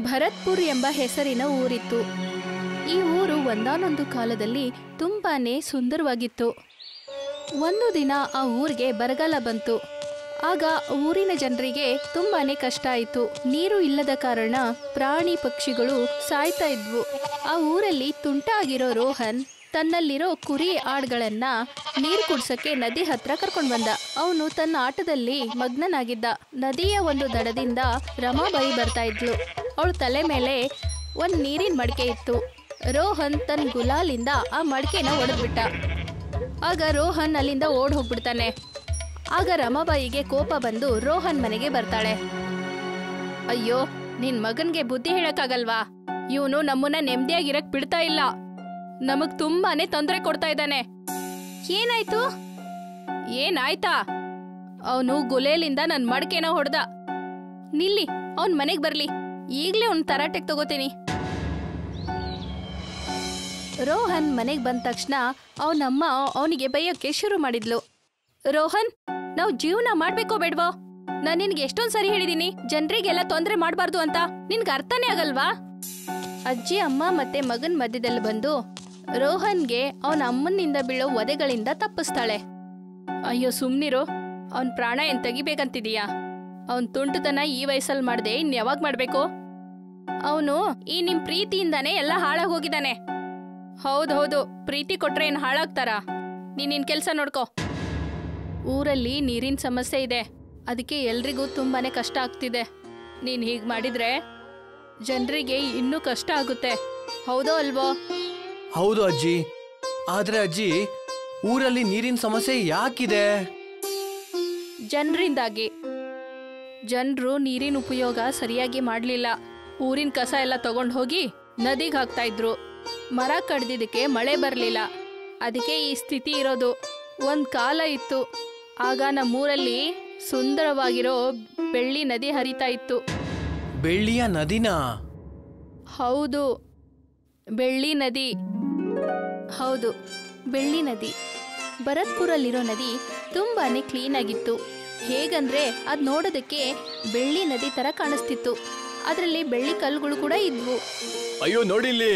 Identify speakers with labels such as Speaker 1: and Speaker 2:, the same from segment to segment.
Speaker 1: ಭರತ್ಪುರ್ ಎಂಬ ಹೆಸರಿನ ಊರಿತ್ತು. ಈ ಊರು ಒಂದಾನೊಂದು ಕಾಲದಲ್ಲಿ ತುಂಬಾನೇ ಸುಂದರವಾಗಿತ್ತು. ಒಂದು ದಿನ ಆ ಊರಿಗೆ ಬರಗಾಲ ಬಂತು. ಆಗ ಊರಿನ ಜನರಿಗೆ ತುಂಬಾನೇ ಕಷ್ಟ ಆಯಿತು. ನೀರು ಇಲ್ಲದ ಕಾರಣ ಪ್ರಾಣಿ ಪಕ್ಷಿಗಳು ಸಾಯ್ತಾ ಇದ್ವು. ಆ ಊರಲ್ಲಿ ತುಂಟ ಆಗಿರೋ ರೋಹನ್ ತನ್ನಲ್ಲಿರೋ ಕುರಿ ಆಡ್ಗಳನ್ನ ನೀರು ಕುಡ್ಸಕ್ಕೆ ನದಿ ಹತ್ರ ಕರ್ಕೊಂಡು ಬಂದ. ಅವನು ತನ್ನ ಆಟದಲ್ಲಿ ಮಗ್ನನಾಗಿದ್ದ. ನದಿಯ ಒಂದು ದಡದಿಂದ ರಮಾಬಾಯಿ ಬರ್ತಾ ಇದ್ಲು. ಅವಳ ತಲೆ ಮೇಲೆ ಒಂದು ನೀರಿನ ಮಡಿಕೆ ಇತ್ತು. ರೋಹನ್ ತನ್ನ ಗುಲಾಲಿಂದ ಆ ಮಡಿಕೆನ ಒಡೆದ್ಬಿಟ್ಟ. ಆಗ ರೋಹನ್ ಅಲ್ಲಿಂದ ಓಡ್ ಹೋಗ್ಬಿಡ್ತಾನೆ. ಆಗ ರಮಾಬಾಯಿಗೆ ಕೋಪ ಬಂದು ರೋಹನ್ ಮನೆಗೆ ಬರ್ತಾಳೆ. ಅಯ್ಯೋ, ನಿನ್ ಮಗನ್ಗೆ ಬುದ್ಧಿ ಹೇಳಕ್ಕಾಗಲ್ವಾ? ಇವನು ನಮ್ಮನ್ನ ನೆಮ್ಮದಿಯಾಗಿರಕ್ ಬಿಡ್ತಾ ಇಲ್ಲ. ನಮಗ್ ತುಂಬಾನೇ ತೊಂದರೆ ಕೊಡ್ತಾ ಇದ್ದಾನೆ. ಏನಾಯ್ತು? ಏನಾಯ್ತಾ? ಅವನು ಗುಲೇಲಿಂದ ನನ್ ಮಡಿಕೆನ ಹೊಡೆದ. ನಿಲ್ಲಿ, ಅವನ್ ಮನೆಗ್ ಬರ್ಲಿ, ಈಗ್ಲೇ ಅವ್ನ್ ತರಾಟೆಗ್ ತಗೋತೀನಿ. ರೋಹನ್ ಮನೆಗ್ ಬಂದ ತಕ್ಷಣ ಅವನಮ್ಮ ಅವನಿಗೆ ಬೈಯೋಕೆ ಶುರು ಮಾಡಿದ್ಲು. ರೋಹನ್, ನಾವು ಜೀವನ ಮಾಡ್ಬೇಕೋ ಬೇಡ್ವೋ? ನಾನ್ ನಿನ್ಗೆ ಎಷ್ಟೊಂದ್ ಸರಿ ಹೇಳಿದೀನಿ ಜನರಿಗೆಲ್ಲ ತೊಂದರೆ ಮಾಡ್ಬಾರ್ದು ಅಂತ. ನಿನ್ಗೆ ಅರ್ಥನೇ ಆಗಲ್ವಾ? ಅಜ್ಜಿ ಅಮ್ಮ ಮತ್ತೆ ಮಗನ್ ಮಧ್ಯದಲ್ಲಿ ಬಂದು ರೋಹನ್ಗೆ ಅವನ ಅಮ್ಮನಿಂದ ಬೀಳೋ ಒದೆಗಳಿಂದ ತಪ್ಪಿಸ್ತಾಳೆ. ಅಯ್ಯೋ ಸುಮ್ನಿರೋ, ಅವನ್ ಪ್ರಾಣ ಏನ್ ತೆಗಿಬೇಕಂತಿದೀಯಾ? ಅವನ್ ತುಂಟತನ ಈ ವಯಸ್ಸಲ್ಲಿ ಮಾಡ್ದೆ ಇನ್ ಯಾವಾಗ್ ಮಾಡ್ಬೇಕು? ಅವನು ಈ ನಿಮ್ ಪ್ರೀತಿಯಿಂದಾನೇ ಎಲ್ಲ ಹಾಳಾಗ್ ಹೋಗಿದ್ದಾನೆ. ಹೌದೌದು, ಪ್ರೀತಿ ಕೊಟ್ರೆ ಏನ್ ಹಾಳಾಗ್ತಾರ? ನಿನ್ ಕೆಲ್ಸ ನೋಡ್ಕೋ. ಊರಲ್ಲಿ ನೀರಿನ ಸಮಸ್ಯೆ ಇದೆ, ಅದಕ್ಕೆ ಎಲ್ರಿಗೂ ತುಂಬಾನೇ ಕಷ್ಟ ಆಗ್ತಿದೆ. ನೀನ್ ಹೀಗ್ ಮಾಡಿದ್ರೆ ಜನರಿಗೆ ಇನ್ನೂ ಕಷ್ಟ ಆಗುತ್ತೆ. ಹೌದೋ ಅಲ್ವೋ?
Speaker 2: ಹೌದು ಅಜ್ಜಿ. ಆದ್ರೆ ಅಜ್ಜಿ, ಊರಲ್ಲಿ ನೀರಿನ ಸಮಸ್ಯೆ ಯಾಕಿದೆ?
Speaker 1: ಜನರಿಂದಾಗಿ. ಜನರು ನೀರಿನ ಉಪಯೋಗ ಸರಿಯಾಗಿ ಮಾಡ್ಲಿಲ್ಲ. ಊರಿನ ಕಸ ಎಲ್ಲ ತಗೊಂಡ್ ಹೋಗಿ ನದಿಗೆ ಹಾಕ್ತಾ ಇದ್ರು. ಮರ ಕಡ್ದಿದ್ದಕ್ಕೆ ಮಳೆ ಬರ್ಲಿಲ್ಲ. ಅದಕ್ಕೆ ಈ ಸ್ಥಿತಿ ಇರೋದು. ಒಂದ್ ಕಾಲ ಇತ್ತು, ಆಗ ನಮ್ಮೂರಲ್ಲಿ ಸುಂದರವಾಗಿರೋ ಬೆಳ್ಳಿ ನದಿ ಹರಿತಾ ಇತ್ತು.
Speaker 2: ಬೆಳ್ಳಿಯ ನದಿನಾ?
Speaker 1: ಹೌದು, ಬೆಳ್ಳಿ ನದಿ. ಹೌದು, ಬೆಳ್ಳಿ ನದಿ. ಭರತ್ಪುರಲ್ಲಿರೋ ನದಿ ತುಂಬಾನೇ ಕ್ಲೀನ್ ಆಗಿತ್ತು. ಹೇಗಂದ್ರೆ ಅದ್ ನೋಡೋದಕ್ಕೆ ಬೆಳ್ಳಿ ನದಿ ತರ ಕಾಣಿಸ್ತಿತ್ತು. ಅದರಲ್ಲಿ ಬೆಳ್ಳಿ ಕಲ್ಲುಗಳು ಕೂಡ ಇದ್ವು.
Speaker 2: ಅಯ್ಯೋ ನೋಡಿಲ್ಲಿ,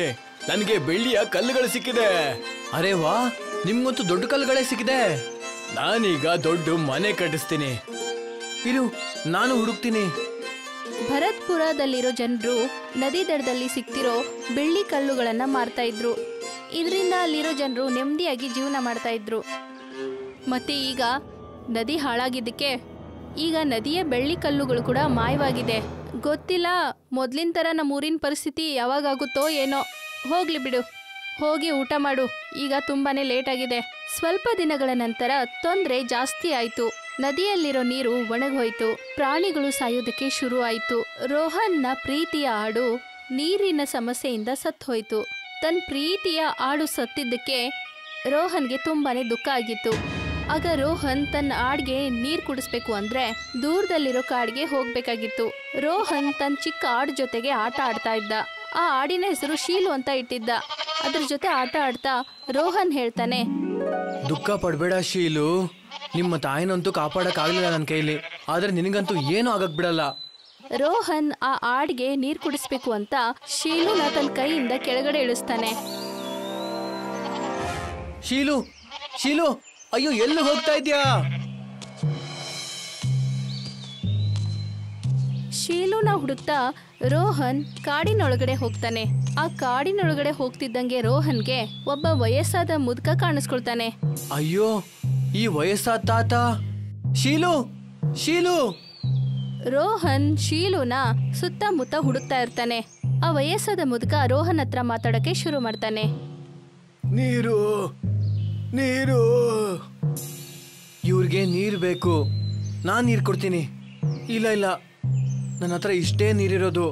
Speaker 2: ನನಗೆ ಬೆಳ್ಳಿಯ ಕಲ್ಲುಗಳು ಸಿಕ್ಕಿದೆ. ಅರೆ ವಾ, ನಿಮ್ಗಂತೂ ದೊಡ್ಡ ಕಲ್ಲುಗಳೇ ಸಿಕ್ಕಿದೆ. ನಾನೀಗ ದೊಡ್ಡ ಮನೆ ಕಟ್ಟಿಸ್ತೀನಿ. ಇರು, ನಾನು ಹುಡುಕ್ತೀನಿ.
Speaker 1: ಭರತ್ಪುರದಲ್ಲಿರೋ ಜನರು ನದಿ ದಡದಲ್ಲಿ ಸಿಕ್ತಿರೋ ಬೆಳ್ಳಿ ಕಲ್ಲುಗಳನ್ನ ಮಾರ್ತಾ ಇದ್ರು. ಇದರಿಂದ ಅಲ್ಲಿರೋ ಜನರು ನೆಮ್ಮದಿಯಾಗಿ ಜೀವನ ಮಾಡ್ತಾ ಇದ್ರು. ಮತ್ತೆ ಈಗ ನದಿ ಹಾಳಾಗಿದ್ದಕ್ಕೆ ಈಗ ನದಿಯ ಬೆಳ್ಳಿ ಕಲ್ಲುಗಳು ಕೂಡ ಮಾಯವಾಗಿದೆ. ಗೊತ್ತಿಲ್ಲ ಮೊದ್ಲಿನ ತರ ನಮ್ಮೂರಿನ ಪರಿಸ್ಥಿತಿ ಯಾವಾಗಾಗುತ್ತೋ ಏನೋ. ಹೋಗ್ಲಿ ಬಿಡು, ಹೋಗಿ ಊಟ ಮಾಡು. ಈಗ ತುಂಬಾನೇ ಲೇಟ್ ಆಗಿದೆ. ಸ್ವಲ್ಪ ದಿನಗಳ ನಂತರ ತೊಂದರೆ ಜಾಸ್ತಿ ಆಯ್ತು. ನದಿಯಲ್ಲಿರೋ ನೀರು ಒಣಗೋಯ್ತು. ಪ್ರಾಣಿಗಳು ಸಾಯೋದಕ್ಕೆ ಶುರು ಆಯ್ತು. ರೋಹನ್ನ ಪ್ರೀತಿಯ ಆಡು ನೀರಿನ ಸಮಸ್ಯೆಯಿಂದ ಸತ್ತೋಯ್ತು. ತನ್ನ ಪ್ರೀತಿಯ ಆಡು ಸತ್ತಿದ್ದಕ್ಕೆ ರೋಹನ್ಗೆ ತುಂಬಾನೇ ದುಃಖ ಆಗಿತ್ತು. ಆಗ ರೋಹನ್ ತನ್ನ ಆಡ್ಗೆ ನೀರ್ ಕುಡಿಸ್ಬೇಕು ಅಂದ್ರೆ ದೂರದಲ್ಲಿರೋ ಕಾಡ್ಗೆ ಹೋಗ್ಬೇಕಾಗಿತ್ತು. ರೋಹನ್ ತನ್ನ ಚಿಕ್ಕ ಆಡ್ ಜೊತೆಗೆ ಆಟ ಆಡ್ತಾ ಇದ್ದ. ಆ ಆಡಿನ ಹೆಸರು ಶೀಲು ಅಂತ ಇಟ್ಟಿದ್ದ. ಅದ್ರ ಜೊತೆ ಆಟ ಆಡ್ತಾ ರೋಹನ್ ಹೇಳ್ತಾನೆ,
Speaker 2: ದುಃಖ ಪಡ್ಬೇಡ ಶೀಲು, ನಿಮ್ಮ ತಾಯಿನಂತೂ ಕಾಪಾಡಕ್ ಆಗ್ಲಿಲ್ಲ ನನ್ನ ಕೈಲಿ. ಆದ್ರೆ ನಿನಗಂತೂ ಏನೂ ಆಗಕ್ ಬಿಡಲ್ಲ.
Speaker 1: ರೋಹನ್ ಆ ಆಡ್ಗೆ ನೀರ್ ಕುಡಿಸ್ಬೇಕು ಅಂತ ಶೀಲುನ ತನ್ನ ಕೈಯಿಂದ ಕೆಳಗಡೆ ಇಳಿಸ್ತಾನೆ.
Speaker 2: ಶೀಲು, ಶೀಲು, ಅಯ್ಯೋ ಎಲ್ಲಿ ಹೋಗ್ತಾ ಇದ್ಯಾ?
Speaker 1: ಶೀಲುನ ಹುಡುಕ್ತಾ ರೋಹನ್ ಕಾಡಿನೊಳಗಡೆ ಹೋಗ್ತಾನೆ. ಆ ಕಾಡಿನೊಳಗಡೆ ಹೋಗ್ತಿದ್ದಂಗೆ ರೋಹನ್ಗೆ ಒಬ್ಬ ವಯಸ್ಸಾದ ಮುದುಕ ಕಾಣಿಸ್ಕೊಳ್ತಾನೆ.
Speaker 2: ಅಯ್ಯೋ, ಈ ವಯಸ್ಸಾದ ತಾತ. ಶೀಲು, ಶೀಲು.
Speaker 1: ರೋಹನ್ ಶೀಲುನ ಸುತ್ತಮುತ್ತ ಹುಡುಕ್ತಾ ಇರ್ತಾನೆ. ಆ ವಯಸ್ಸಾದ ಮುದುಕ ರೋಹನ್ ಹತ್ರ ಮಾತಾಡಕ್ಕೆ ಶುರು ಮಾಡ್ತಾನೆ.
Speaker 2: ನೀರು, ನೀರು. ಇವ್ರಿಗೆ ನೀರು ಬೇಕು, ನಾನು ನೀರು ಕೊಡ್ತೀನಿ. ಇಲ್ಲ ಇಲ್ಲ, ನನ್ನ ಹತ್ರ ಇಷ್ಟೇ ನೀರಿರೋದು.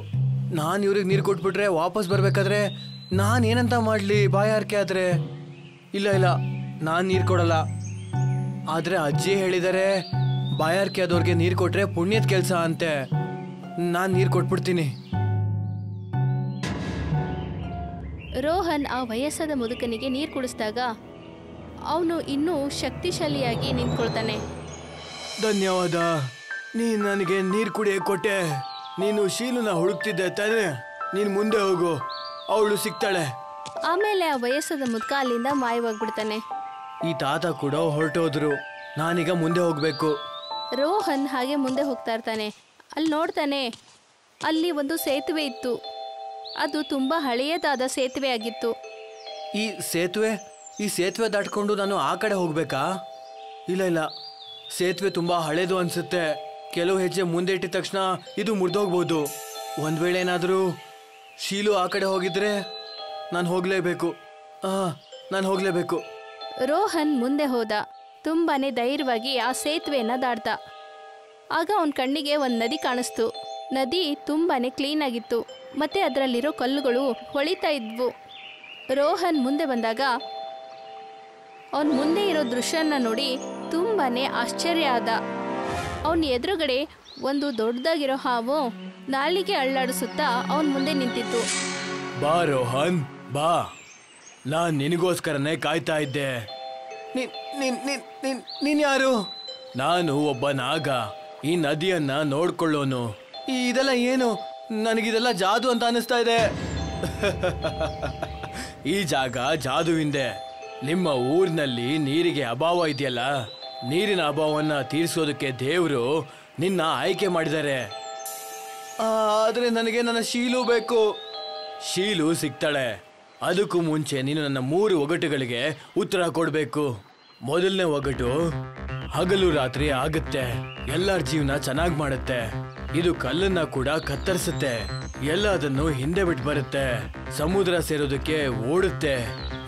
Speaker 2: ನಾನು ಇವ್ರಿಗೆ ನೀರು ಕೊಟ್ಬಿಟ್ರೆ ವಾಪಸ್ ಬರ್ಬೇಕಾದ್ರೆ ನಾನು ಏನಂತ ಮಾಡಲಿ ಬಾಯಾರಿಕೆ ಆದ್ರೆ? ಇಲ್ಲ ಇಲ್ಲ, ನಾನು ನೀರು ಕೊಡಲ್ಲ. ಆದರೆ ಅಜ್ಜಿ ಹೇಳಿದ್ದಾರೆ ಬಾಯಾರಿಕೆ ಆದವ್ರಿಗೆ ನೀರು ಕೊಟ್ರೆ ಪುಣ್ಯದ ಕೆಲಸ ಅಂತೆ. ನಾನು ನೀರು ಕೊಟ್ಬಿಡ್ತೀನಿ.
Speaker 1: ರೋಹನ್ ಆ ವಯಸ್ಸಾದ ಮುದುಕನಿಗೆ ನೀರು ಕುಡಿಸಿದಾಗ ಅವನು ಇನ್ನೂ ಶಕ್ತಿಶಾಲಿಯಾಗಿ ನಿಂತ್ಕೊಳ್ತಾನೆ.
Speaker 2: ಧನ್ಯವಾದ, ನೀನು ನನಗೆ ನೀರು ಕುಡಿಯಕ್ಕೆ ಕೊಟ್ಟೆ. ನೀನು ಶೀಲುನ ಹುಡುಕ್ತಿದ್ದೆ ತಾನೆ, ನೀನ್ ಮುಂದೆ ಹೋಗು, ಅವಳು ಸಿಗ್ತಾಳೆ.
Speaker 1: ಆಮೇಲೆ ಆ ವಯಸ್ಸಾದ ಮುದ್ಕ ಅಲ್ಲಿಂದ ಮಾಯವಾಗ್ಬಿಡ್ತಾನೆ.
Speaker 2: ಈ ತಾತ ಕೂಡ ಹೊರಟೋದ್ರು. ನಾನೀಗ ಮುಂದೆ ಹೋಗ್ಬೇಕು.
Speaker 1: ರೋಹನ್ ಹಾಗೆ ಮುಂದೆ ಹೋಗ್ತಾ ಇರ್ತಾನೆ. ಅಲ್ಲಿ ನೋಡ್ತಾನೆ, ಅಲ್ಲಿ ಒಂದು ಸೇತುವೆ ಇತ್ತು. ಅದು ತುಂಬಾ ಹಳೆಯದಾದ ಸೇತುವೆ ಆಗಿತ್ತು.
Speaker 2: ಈ ಸೇತುವೆ ದಾಟ್ಕೊಂಡು ನಾನು ಆ ಕಡೆ ಹೋಗ್ಬೇಕಾ? ಇಲ್ಲ, ಸೇತುವೆ ತುಂಬಾ ಹಳೇದು ಅನ್ಸುತ್ತೆ. ಕೆಲವು ಹೆಜ್ಜೆ ಮುಂದೆ ಇಟ್ಟಿದ ತಕ್ಷಣ ಇದು ಮುರಿದೋಗ್ಬೋದು. ಒಂದ್ ವೇಳೆ ಏನಾದರೂ ಶೀಲು ಆ ಕಡೆ ಹೋಗಿದ್ರೆ ನಾನು ಹೋಗ್ಲೇಬೇಕು.
Speaker 1: ರೋಹನ್ ಮುಂದೆ ಹೋದ. ತುಂಬಾನೇ ಧೈರ್ಯವಾಗಿ ಆ ಸೇತುವೆಯನ್ನ ದಾಟ್ದ. ಆಗ ಅವನ ಕಣ್ಣಿಗೆ ಒಂದು ನದಿ ಕಾಣಿಸ್ತು. ನದಿ ತುಂಬಾನೇ ಕ್ಲೀನ್ ಆಗಿತ್ತು, ಮತ್ತೆ ಅದರಲ್ಲಿರೋ ಕಲ್ಲುಗಳು ಹೊಳಿತಾ ಇದ್ವು. ರೋಹನ್ ಮುಂದೆ ಬಂದಾಗ ಅವನ ಮುಂದೆ ಇರೋ ದೃಶ್ಯನ ನೋಡಿ ತುಂಬಾನೇ ಆಶ್ಚರ್ಯ ಆದ. ಅವನ ಎದುರುಗಡೆ ಒಂದು ದೊಡ್ಡದಾಗಿರೋ ಹಾವು ನಾಲಿಗೆ ಅಳ್ಳಾಡಿಸುತ್ತಾ ಅವನ ಮುಂದೆ ನಿಂತಿತ್ತು.
Speaker 2: ಬಾ ರೋಹನ್, ಬಾ, ನಾನ್ ನಿನಗೋಸ್ಕರನೇ ಕಾಯ್ತಾ ಇದ್ದೆ. ನೀನ್ ಯಾರು? ನಾನು ಒಬ್ಬ ನಾಗ, ಈ ನದಿಯನ್ನ ನೋಡ್ಕೊಳ್ಳೋನು. ಇದೆಲ್ಲ ಏನು? ನನಗಿದೆಲ್ಲ ಜಾದು ಅಂತ ಅನಿಸ್ತಾ ಇದೆ. ಈ ಜಾಗ ಜಾದುವಿಂದೆ. ನಿಮ್ಮ ಊರಿನಲ್ಲಿ ನೀರಿಗೆ ಅಭಾವ ಇದೆಯಲ್ಲ, ನೀರಿನ ಅಭಾವವನ್ನ ತೀರಿಸೋದಕ್ಕೆ ದೇವರು ನಿನ್ನ ಆಯ್ಕೆ ಮಾಡಿದ್ದಾರೆ. ಆದ್ರೆ ನನಗೆ ನನ್ನ ಶೀಲು ಬೇಕು. ಶೀಲು ಸಿಗ್ತಾಳೆ. ಅದಕ್ಕೂ ಮುಂಚೆ ನೀನು ನನ್ನ 3 ಒಗಟುಗಳಿಗೆ ಉತ್ತರ ಕೊಡ್ಬೇಕು. ಮೊದಲನೇ ಒಗಟು, ಹಗಲು ರಾತ್ರಿ ಆಗುತ್ತೆ, ಎಲ್ಲರ ಜೀವನ ಚೆನ್ನಾಗಿ ಮಾಡುತ್ತೆ. ಇದು ಕಲ್ಲನ್ನ ಕೂಡ ಕತ್ತರಿಸುತ್ತೆ, ಎಲ್ಲದನ್ನು ಹಿಂದೆ ಬಿಟ್ಟು ಬರುತ್ತೆ, ಸಮುದ್ರ ಸೇರೋದಕ್ಕೆ ಓಡುತ್ತೆ.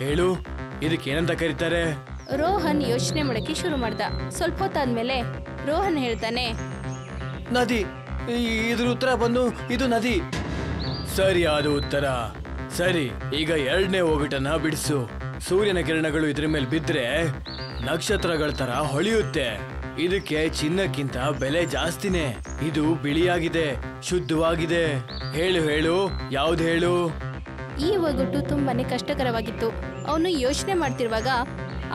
Speaker 2: ಹೇಳು, ಇದಕ್ಕೇನಂತ ಕರೀತಾರೆ?
Speaker 1: ರೋಹನ್ ಯೋಚನೆ ಮಾಡಕ್ಕೆ ಶುರು ಮಾಡ್ದ. ಸ್ವಲ್ಪ ಹೊತ್ತಾದ್ಮೇಲೆ ರೋಹನ್ ಹೇಳ್ತಾನೆ,
Speaker 2: ನದಿ. ಇದ್ರ ಉತ್ತರ ಬಂದು ಇದು ನದಿ. ಸರಿಯಾದ ಉತ್ತರ. ಸರಿ, ಈಗ 2ನೇ ಒಗಟನ್ನ ಬಿಡಿಸು. ಸೂರ್ಯನ ಕಿರಣಗಳು ಇದ್ರ ಮೇಲೆ ಬಿದ್ರೆ ನಕ್ಷತ್ರಗಳ ತರ ಹೊಳೆಯುತ್ತೆ. ಇದಕ್ಕೆ ಚಿನ್ನಕ್ಕಿಂತ ಬೆಲೆ ಜಾಸ್ತಿನೇ. ಇದು ಬಿಳಿಯಾಗಿದೆ, ಶುದ್ಧವಾಗಿದೆ. ಹೇಳು, ಯಾವ್ದು ಹೇಳು?
Speaker 1: ಈ ಒಗಟು ತುಂಬಾನೇ ಕಷ್ಟಕರವಾಗಿತ್ತು. ಅವನು ಯೋಚನೆ ಮಾಡ್ತಿರುವಾಗ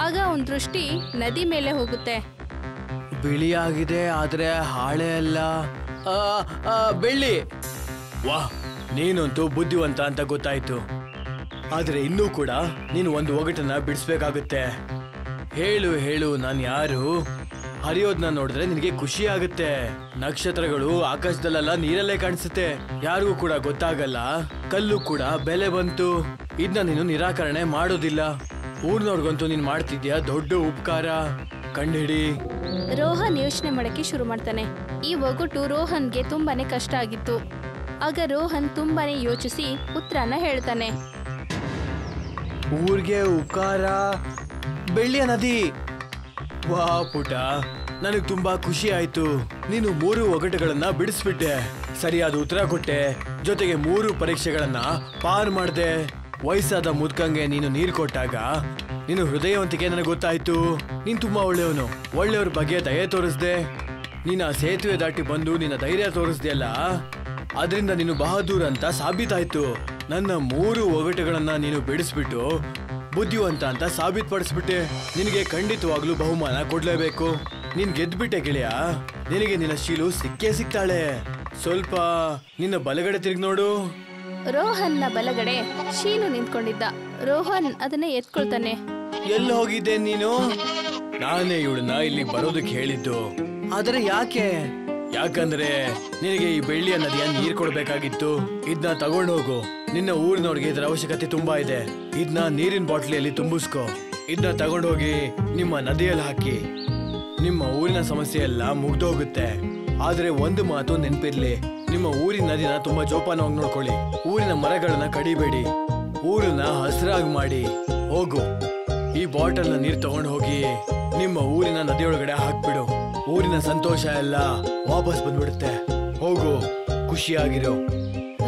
Speaker 1: ಆಗ ಅವನ ದೃಷ್ಟಿ ನದಿ ಮೇಲೆ ಹೋಗುತ್ತೆ.
Speaker 2: ಬಿಳಿಯಾಗಿದೆ, ಆದ್ರೆ ಹಾಳೆ ಅಲ್ಲ, ಬೆಳ್ಳಿ. ವಾಹ್, ನೀನಂತೂ ಬುದ್ಧಿವಂತ ಅಂತ ಗೊತ್ತಾಯ್ತು. ಆದ್ರೆ ಇನ್ನೂ ಕೂಡ ನೀನು ಒಂದು ಒಗಟನ್ನ ಬಿಡಿಸ್ಬೇಕಾಗುತ್ತೆ. ಹೇಳು, ನಾನು ಯಾರು? ಹರಿಯೋದನ್ನ ನೋಡಿದ್ರೆ ನಿನಗೆ ಖುಷಿ ಆಗುತ್ತೆ. ನಕ್ಷತ್ರಗಳು ಆಕಾಶದಲ್ಲೆಲ್ಲ ನೀರಲ್ಲೇ ಕಾಣಿಸುತ್ತೆ, ಯಾರಿಗೂ ಕೂಡ ಗೊತ್ತಾಗಲ್ಲ. ಕಲ್ಲು ಕೂಡ ಬೆಲೆ ಬಂತು. ಇದನ್ನ ನೀನು ನಿರಾಕರಣೆ ಮಾಡೋದಿಲ್ಲ. ಊರ್ನವ್ರಿಗಂತೂ ನೀನ್ ಮಾಡ್ತಿದ್ಯಾ ದೊಡ್ಡ ಉಪಕಾರ. ಕಂಡುಹಿಡಿ.
Speaker 1: ರೋಹನ್ ಯೋಚನೆ ಮಾಡಕ್ಕೆ ಶುರು ಮಾಡ್ತಾನೆ. ಈ ಒಗಟು ರೋಹನ್ಗೆ ತುಂಬಾನೇ ಕಷ್ಟ ಆಗಿತ್ತು. ಆಗ ರೋಹನ್ ತುಂಬಾನೇ ಯೋಚಿಸಿ ಉತ್ತರನ ಹೇಳ್ತಾನೆ.
Speaker 2: ಊರ್ಗೆ ಉಪಕಾರ, ಬೆಳ್ಳಿಯ ನದಿ. ವಾ ಪುಟ, ನನಗ್ ತುಂಬಾ ಖುಷಿ ಆಯ್ತು. ನೀನು 3 ಒಗಟುಗಳನ್ನ ಬಿಡಿಸ್ಬಿಟ್ಟೆ, ಸರಿಯಾದ ಉತ್ತರ ಕೊಟ್ಟೆ, ಜೊತೆಗೆ 3 ಪರೀಕ್ಷೆಗಳನ್ನ ಪಾರ್ ಮಾಡ್ದೆ. ವಯಸ್ಸಾದ ಮುದ್ಕಂಗೆ ನೀನು ನೀರು ಕೊಟ್ಟಾಗ ನೀನು ಹೃದಯವಂತಿಕೆ ನನಗೆ ಗೊತ್ತಾಯ್ತು. ನೀನ್ ತುಂಬಾ ಒಳ್ಳೆಯವನು. ಒಳ್ಳೆಯವ್ರ ಬಗ್ಗೆ ದಯೆ ತೋರಿಸ್ದೆ. ನೀನು ಆ ಸೇತುವೆ ದಾಟಿ ಬಂದು ನಿನ್ನ ಧೈರ್ಯ ತೋರಿಸ್ದೆಯಲ್ಲ, ಅದರಿಂದ ನೀನು ಬಹದ್ದೂರ್ ಅಂತ ಸಾಬೀತಾಯ್ತು. ನನ್ನ 3 ಒಗಟುಗಳನ್ನ ನೀನು ಬಿಡಿಸ್ಬಿಟ್ಟು ಬುದ್ಧಿವಂತ ಅಂತ ಸಾಬೀತುಪಡಿಸ್ಬಿಟ್ಟೆ. ನಿನಗೆ ಖಂಡಿತವಾಗ್ಲೂ ಬಹುಮಾನ ಕೊಡ್ಲೇಬೇಕು. ನೀನ್ ಗೆದ್ಬಿಟ್ಟೆ ಗೆಳೆಯ. ನಿನಗೆ ನಿನ್ನ ಶೀಲು ಸಿಗ್ತಾಳೆ. ಸ್ವಲ್ಪ ನಿನ್ನ ಬಲಗಡೆ ತಿರುಗಿ ನೋಡು.
Speaker 1: ರೋಹನ್ನ ಬಲಗಡೆ ಶೀಲು ನಿಂತ್ಕೊಂಡಿದ್ದ. ರೋಹನ್ ಅದನ್ನ ಎತ್ಕೊಳ್ತಾನೆ.
Speaker 2: ಎಲ್ಲಿ ಹೋಗಿದ್ದೆ ನೀನು? ನಾನೇ ಇವಳನ್ನ ಇಲ್ಲಿ ಬರೋದಕ್ಕೆ ಹೇಳಿದ್ದು. ಆದ್ರೆ ಯಾಕೆ? ಯಾಕಂದ್ರೆ ನಿನಗೆ ಈ ಬೆಳ್ಳಿಯ ನದಿಯ ನೀರ್ ಕೊಡ್ಬೇಕಾಗಿತ್ತು. ಇದನ್ನ ತಗೊಂಡು ಹೋಗು. ನಿನ್ನ ಊರಿನವ್ರಿಗೆ ಇದರ ಅವಶ್ಯಕತೆ ತುಂಬಾ ಇದೆ. ಇದನ್ನ ನೀರಿನ ಬಾಟ್ಲಿಯಲ್ಲಿ ತುಂಬಿಸ್ಕೋ. ಇದನ್ನ ತಗೊಂಡೋಗಿ ನಿಮ್ಮ ನದಿಯಲ್ಲಿ ಹಾಕಿ. ನಿಮ್ಮ ಊರಿನ ಸಮಸ್ಯೆ ಎಲ್ಲ ಮುಗ್ದೋಗುತ್ತೆ. ಆದ್ರೆ ಒಂದು ಮಾತು ನೆನ್ಪಿರ್ಲಿ, ನಿಮ್ಮ ಊರಿನ ನದಿನ ತುಂಬಾ ಜೋಪಾನವಾಗಿ ನೋಡ್ಕೊಳ್ಳಿ. ಊರಿನ ಮರಗಳನ್ನ ಕಡಿಬೇಡಿ. ಊರನ್ನ ಹಸಿರಾಗಿ ಮಾಡಿ. ಹೋಗು, ಈ ಬಾಟಲ್ನ ನೀರ್ ತಗೊಂಡು ಹೋಗಿ ನಿಮ್ಮ ಊರಿನ ನದಿಯೊಳಗಡೆ ಹಾಕ್ಬಿಡು. ಊರಿನ ಸಂತೋಷ ಎಲ್ಲ ವಾಪಸ್ ಬಂದ್ಬಿಡುತ್ತೆ. ಹೋಗು, ಖುಷಿಯಾಗಿರೋ.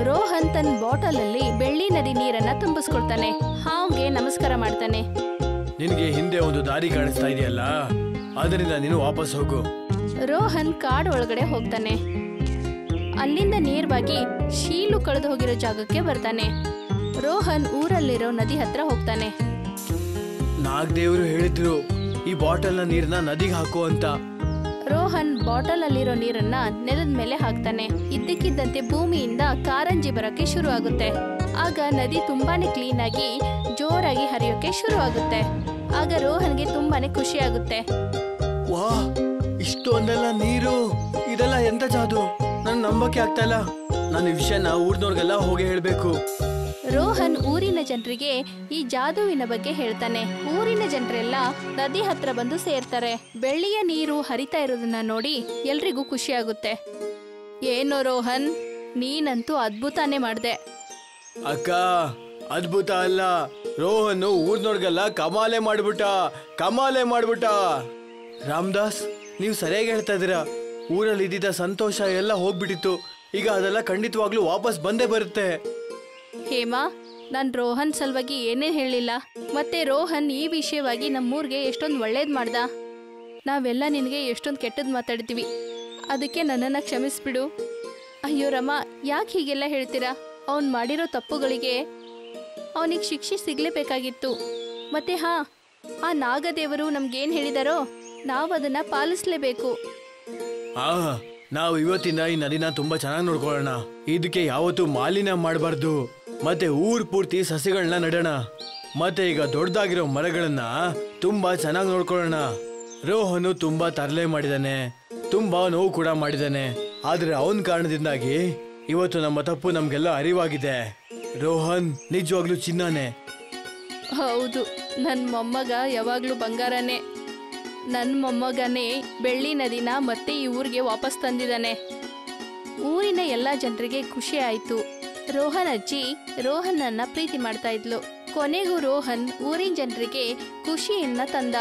Speaker 1: ರೋಹನ್ ತನ್ನ ಬಾಟಲ್ ಅಲ್ಲಿ ಬೆಳ್ಳಿ ನದಿ ನೀರನ್ನ ತುಂಬಿಸ್ಕೊಳ್ತಾನೆ. ಹಾವ್ಗೆ ನಮಸ್ಕಾರ ಮಾಡ್ತಾನೆ.
Speaker 2: ನಿನಗೆ ಹಿಂದೆ ಒಂದು ದಾರಿ ಕಾಣಿಸ್ತಾ ಇದೆಯಲ್ಲ, ಅದರಿಂದ ನೀನು ವಾಪಸ್ ಹೋಗು.
Speaker 1: ರೋಹನ್ ಕಾಡು ಒಳಗಡೆ ಹೋಗ್ತಾನೆ. ಅಲ್ಲಿಂದ ನೇರವಾಗಿ ಶೀಲು ಕಳೆದು ಹೋಗಿರೋ ಜಾಗಕ್ಕೆ ಬರ್ತಾನೆ. ರೋಹನ್ ಊರಲ್ಲಿರೋ ನದಿ ಹತ್ರ ಹೋಗ್ತಾನೆ.
Speaker 2: ನಾಗದೇವರು ಹೇಳಿದ್ರು ಈ ಬಾಟಲ್ನ ನೀರ್ನ ನದಿಗೆ ಹಾಕು ಅಂತ.
Speaker 1: ರೋಹನ್ ಬಾಟಲ್ ಅಲ್ಲಿರೋ ನೀರನ್ನ ನೆಲದ ಮೇಲೆ ಹಾಕ್ತಾನೆ. ಇದ್ದಕ್ಕಿದ್ದಂತೆ ಭೂಮಿಯಿಂದ ಕಾರಂಜಿ ಬರೋಕೆ ಶುರು ಆಗುತ್ತೆ. ಆಗ ನದಿ ತುಂಬಾನೇ ಕ್ಲೀನ್ ಆಗಿ ಜೋರಾಗಿ ಹರಿಯೋಕೆ ಶುರು ಆಗುತ್ತೆ. ಆಗ ರೋಹನ್ಗೆ ತುಂಬಾನೇ ಖುಷಿ ಆಗುತ್ತೆ.
Speaker 2: ವಾ, ಇಷ್ಟು ಒಂದೆಲ್ಲ ನೀರು, ಇದೆಲ್ಲ ಎಂತ ಜಾದು, ನನ್ ನಂಬಕ್ಕೆ ಆಗ್ತಾ ಇಲ್ಲ. ನಾನು ಈ ವಿಷಯನ ಊರ್ನವ್ರಿಗೆಲ್ಲ ಹೋಗಿ ಹೇಳ್ಬೇಕು.
Speaker 1: ರೋಹನ್ ಊರಿನ ಜನರಿಗೆ ಈ ಜಾದುವಿನ ಬಗ್ಗೆ ಹೇಳ್ತಾನೆ. ಊರಿನ ಜನರೆಲ್ಲ ನದಿ ಹತ್ರ ಬಂದು ಸೇರ್ತಾರೆ. ಬೆಳ್ಳಿಯ ನೀರು ಹರಿತಾ ಇರೋದನ್ನ ನೋಡಿ ಎಲ್ರಿಗೂ ಖುಷಿ ಆಗುತ್ತೆ. ಏನೋ ರೋಹನ್, ನೀನಂತೂ ಅದ್ಭುತಾನೇ ಮಾಡ್ದೆ.
Speaker 2: ಅಕ್ಕ, ಅದ್ಭುತ ಅಲ್ಲ, ರೋಹನ್ ಊರ್ನವ್ರಿಗೆಲ್ಲ ಕಮಾಲೆ ಮಾಡ್ಬಿಟ್ಟ. ರಾಮದಾಸ್, ನೀವು ಸರಿಯಾಗಿ ಹೇಳ್ತಾ ಇದ್ದೀರಾ. ಊರಲ್ಲಿ ಇದ್ದಿದ್ದ ಸಂತೋಷ ಎಲ್ಲ ಹೋಗ್ಬಿಟ್ಟಿತ್ತು. ಈಗ ಅದೆಲ್ಲ ಖಂಡಿತವಾಗ್ಲೂ ವಾಪಸ್ ಬಂದೇ ಬರುತ್ತೆ.
Speaker 1: ಹೇಮಾ, ನಾನ್ ರೋಹನ್ ಸಲುವಾಗಿ ಏನೇನ್ ಹೇಳಿಲ್ಲ. ಮತ್ತೆ ರೋಹನ್ ಈ ವಿಷಯವಾಗಿ ನಮ್ಮೂರ್ಗೆ ಎಷ್ಟೊಂದು ಒಳ್ಳೇದ್ ಮಾಡ್ದ. ನಾವೆಲ್ಲ ನಿನಗೆ ಎಷ್ಟೊಂದು ಕೆಟ್ಟದ್ ಮಾತಾಡ್ತೀವಿ, ಅದಕ್ಕೆ ನನ್ನನ್ನ ಕ್ಷಮಿಸ್ಬಿಡು. ಅಯ್ಯೋ ರಮ, ಯಾಕೆ ಹೀಗೆಲ್ಲ ಹೇಳ್ತೀರಾ? ಅವನ್ ಮಾಡಿರೋ ತಪ್ಪುಗಳಿಗೆ ಅವನಿಗೆ ಶಿಕ್ಷೆ ಸಿಗ್ಲೇಬೇಕಾಗಿತ್ತು. ಮತ್ತೆ ಆ ನಾಗದೇವರು ನಮ್ಗೇನ್ ಹೇಳಿದಾರೋ ನಾವು ಅದನ್ನ ಪಾಲಿಸ್ಲೇಬೇಕು.
Speaker 2: ನಾವು ಇವತ್ತಿಂದ ಈ ನದಿನ ತುಂಬಾ ಚೆನ್ನಾಗಿ ನೋಡ್ಕೊಳ್ಳೋಣ. ಇದಕ್ಕೆ ಯಾವತ್ತೂ ಮಾಲಿನ್ಯ ಮಾಡಬಾರ್ದು. ಮತ್ತೆ ಊರ್ ಪೂರ್ತಿ ಸಸಿಗಳನ್ನ ನೆಡೋಣ. ಮತ್ತೆ ಈಗ ದೊಡ್ಡದಾಗಿರೋ ಮರಗಳನ್ನ ತುಂಬಾ ಚೆನ್ನಾಗಿ ನೋಡ್ಕೊಳ್ಳೋಣ. ರೋಹನ್ ತುಂಬಾ ತರಲೆ ಮಾಡಿದಾನೆ, ತುಂಬಾ ನೋವು ಕೂಡ ಮಾಡಿದಾನೆ. ಆದ್ರೆ ಅವನ್ ಕಾರಣದಿಂದಾಗಿ ಇವತ್ತು ನಮ್ಮ ತಪ್ಪು ನಮ್ಗೆಲ್ಲ ಅರಿವಾಗಿದೆ. ರೋಹನ್ ನಿಜವಾಗ್ಲೂ ಚಿನ್ನನೇ.
Speaker 1: ಹೌದು, ನನ್ ಮೊಮ್ಮಗ ಯಾವಾಗ್ಲೂ ಬಂಗಾರನೇ. ನನ್ನ ಮೊಮ್ಮಗನೇ ಬೆಳ್ಳಿ ನದಿನ ಮತ್ತೆ ಈ ಊರಿಗೆ ವಾಪಸ್ ತಂದಿದ್ದಾನೆ. ಊರಿನ ಎಲ್ಲ ಜನರಿಗೆ ಖುಷಿ ಆಯ್ತು. ರೋಹನ್ ಅಜ್ಜಿ ರೋಹನ್ನನ್ನ ಪ್ರೀತಿ ಮಾಡ್ತಾ ಇದ್ಲು. ಕೊನೆಗೂ ರೋಹನ್ ಊರಿನ ಜನರಿಗೆ ಖುಷಿಯನ್ನ ತಂದ.